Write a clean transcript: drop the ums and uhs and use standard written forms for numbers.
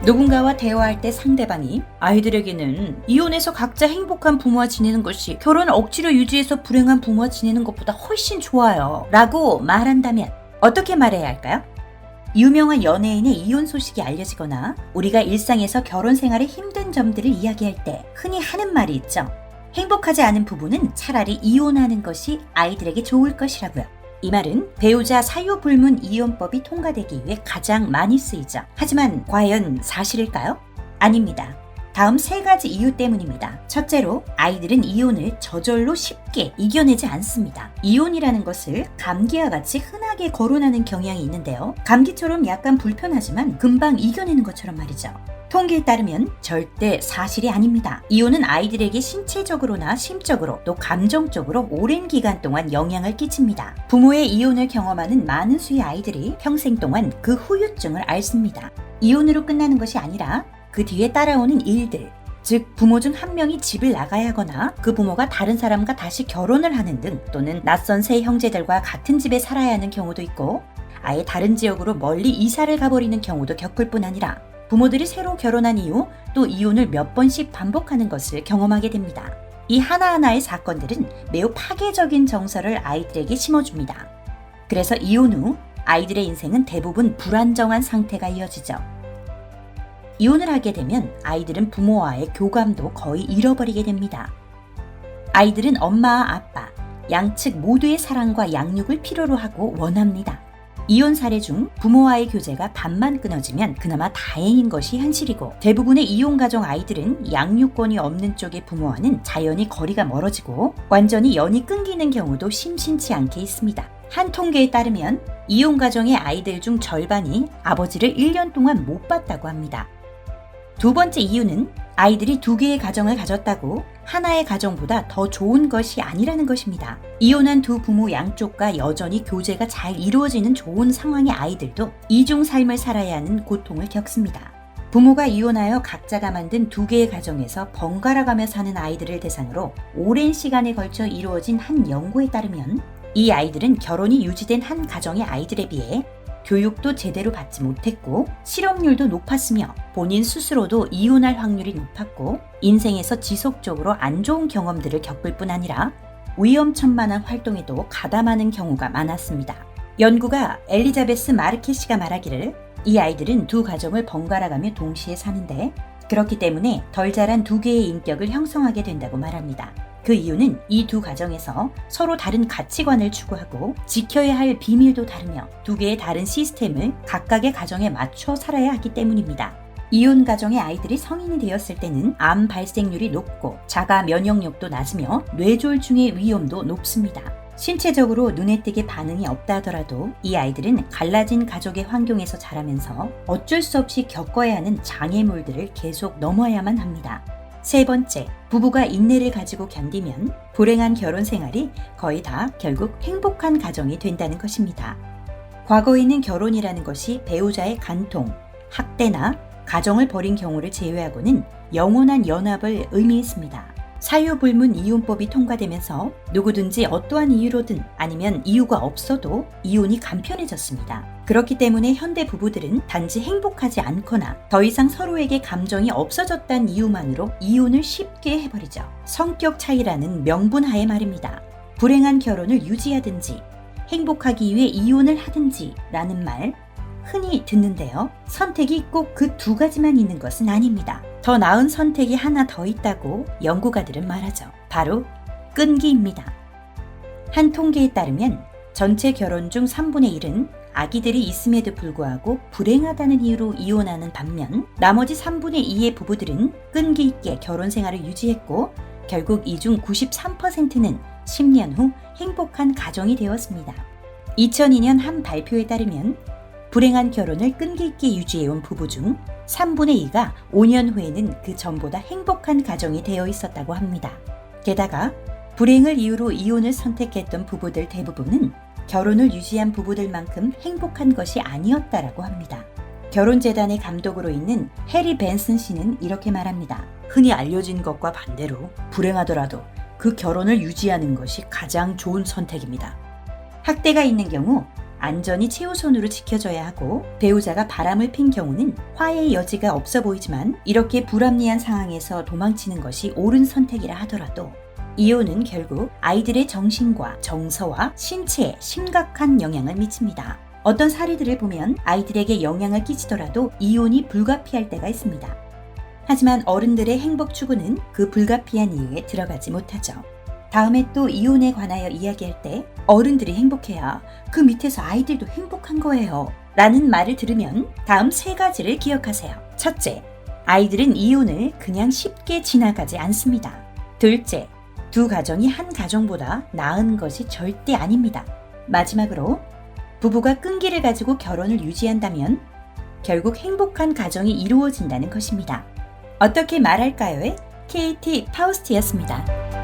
누군가와 대화할 때 상대방이 아이들에게는 이혼해서 각자 행복한 부모와 지내는 것이 결혼을 억지로 유지해서 불행한 부모와 지내는 것보다 훨씬 좋아요 라고 말한다면 어떻게 말해야 할까요? 유명한 연예인의 이혼 소식이 알려지거나 우리가 일상에서 결혼 생활의 힘든 점들을 이야기할 때 흔히 하는 말이 있죠. 행복하지 않은 부부는 차라리 이혼하는 것이 아이들에게 좋을 것이라고요. 이 말은 배우자 사유불문 이혼법이 통과되기 위해 가장 많이 쓰이죠. 하지만 과연 사실일까요? 아닙니다. 다음 3가지 이유 때문입니다. 첫째로, 아이들은 이혼을 저절로 쉽게 이겨내지 않습니다. 이혼이라는 것을 감기와 같이 흔하게 거론하는 경향이 있는데요. 감기처럼 약간 불편하지만 금방 이겨내는 것처럼 말이죠. 통계에 따르면 절대 사실이 아닙니다. 이혼은 아이들에게 신체적으로나 심적으로 또 감정적으로 오랜 기간 동안 영향을 끼칩니다. 부모의 이혼을 경험하는 많은 수의 아이들이 평생 동안 그 후유증을 앓습니다. 이혼으로 끝나는 것이 아니라 그 뒤에 따라오는 일들, 즉 부모 중 한 명이 집을 나가야 하거나 그 부모가 다른 사람과 다시 결혼을 하는 등 또는 낯선 새 형제들과 같은 집에 살아야 하는 경우도 있고 아예 다른 지역으로 멀리 이사를 가버리는 경우도 겪을 뿐 아니라 부모들이 새로 결혼한 이후 또 이혼을 몇 번씩 반복하는 것을 경험하게 됩니다. 이 하나하나의 사건들은 매우 파괴적인 정서를 아이들에게 심어줍니다. 그래서 이혼 후 아이들의 인생은 대부분 불안정한 상태가 이어지죠. 이혼을 하게 되면 아이들은 부모와의 교감도 거의 잃어버리게 됩니다. 아이들은 엄마와 아빠, 양측 모두의 사랑과 양육을 필요로 하고 원합니다. 이혼 사례 중 부모와의 교제가 반만 끊어지면 그나마 다행인 것이 현실이고 대부분의 이혼 가정 아이들은 양육권이 없는 쪽의 부모와는 자연히 거리가 멀어지고 완전히 연이 끊기는 경우도 심심치 않게 있습니다. 한 통계에 따르면 이혼 가정의 아이들 중 절반이 아버지를 1년 동안 못 봤다고 합니다. 두 번째 이유는 아이들이 2개의 가정을 가졌다고 하나의 가정보다 더 좋은 것이 아니라는 것입니다. 이혼한 두 부모 양쪽과 여전히 교제가 잘 이루어지는 좋은 상황의 아이들도 이중 삶을 살아야 하는 고통을 겪습니다. 부모가 이혼하여 각자가 만든 2개의 가정에서 번갈아가며 사는 아이들을 대상으로 오랜 시간에 걸쳐 이루어진 한 연구에 따르면 이 아이들은 결혼이 유지된 한 가정의 아이들에 비해 교육도 제대로 받지 못했고 실업률도 높았으며 본인 스스로도 이혼할 확률이 높았고 인생에서 지속적으로 안 좋은 경험들을 겪을 뿐 아니라 위험천만한 활동에도 가담하는 경우가 많았습니다. 연구가 엘리자베스 마르케시가 말하기를 이 아이들은 두 가정을 번갈아가며 동시에 사는데 그렇기 때문에 덜 자란 2개의 인격을 형성하게 된다고 말합니다. 그 이유는 이 두 가정에서 서로 다른 가치관을 추구하고 지켜야 할 비밀도 다르며 2개의 다른 시스템을 각각의 가정에 맞춰 살아야 하기 때문입니다. 이혼 가정의 아이들이 성인이 되었을 때는 암 발생률이 높고 자가 면역력도 낮으며 뇌졸중의 위험도 높습니다. 신체적으로 눈에 띄게 반응이 없다 하더라도 이 아이들은 갈라진 가족의 환경에서 자라면서 어쩔 수 없이 겪어야 하는 장애물들을 계속 넘어야만 합니다. 3번째, 부부가 인내를 가지고 견디면 불행한 결혼 생활이 거의 다 결국 행복한 가정이 된다는 것입니다. 과거에는 결혼이라는 것이 배우자의 간통, 학대나 가정을 벌인 경우를 제외하고는 영원한 연합을 의미했습니다. 사유불문 이혼법이 통과되면서 누구든지 어떠한 이유로든 아니면 이유가 없어도 이혼이 간편해졌습니다. 그렇기 때문에 현대 부부들은 단지 행복하지 않거나 더 이상 서로에게 감정이 없어졌다는 이유만으로 이혼을 쉽게 해버리죠. 성격 차이라는 명분하에 말입니다. 불행한 결혼을 유지하든지 행복하기 위해 이혼을 하든지 라는 말 흔히 듣는데요. 선택이 꼭 그 2가지만 있는 것은 아닙니다. 더 나은 선택이 하나 더 있다고 연구가들은 말하죠. 바로 끈기입니다. 한 통계에 따르면 전체 결혼 중 3분의 1은 아기들이 있음에도 불구하고 불행하다는 이유로 이혼하는 반면 나머지 3분의 2의 부부들은 끈기 있게 결혼 생활을 유지했고 결국 이 중 93%는 10년 후 행복한 가정이 되었습니다. 2002년 한 발표에 따르면 불행한 결혼을 끈기 있게 유지해온 부부 중 3분의 2가 5년 후에는 그 전보다 행복한 가정이 되어 있었다고 합니다. 게다가 불행을 이유로 이혼을 선택했던 부부들 대부분은 결혼을 유지한 부부들만큼 행복한 것이 아니었다라고 합니다. 결혼재단의 감독으로 있는 해리 벤슨 씨는 이렇게 말합니다. 흔히 알려진 것과 반대로 불행하더라도 그 결혼을 유지하는 것이 가장 좋은 선택입니다. 학대가 있는 경우 안전이 최우선으로 지켜져야 하고 배우자가 바람을 핀 경우는 화해의 여지가 없어 보이지만 이렇게 불합리한 상황에서 도망치는 것이 옳은 선택이라 하더라도 이혼은 결국 아이들의 정신과 정서와 신체에 심각한 영향을 미칩니다. 어떤 사례들을 보면 아이들에게 영향을 끼치더라도 이혼이 불가피할 때가 있습니다. 하지만 어른들의 행복 추구는 그 불가피한 이유에 들어가지 못하죠. 다음에 또 이혼에 관하여 이야기할 때 어른들이 행복해야 그 밑에서 아이들도 행복한 거예요 라는 말을 들으면 다음 3가지를 기억하세요. 첫째, 아이들은 이혼을 그냥 쉽게 지나가지 않습니다. 둘째, 두 가정이 한 가정보다 나은 것이 절대 아닙니다. 마지막으로 부부가 끈기를 가지고 결혼을 유지한다면 결국 행복한 가정이 이루어진다는 것입니다. 어떻게 말할까요의 KT 파우스트였습니다.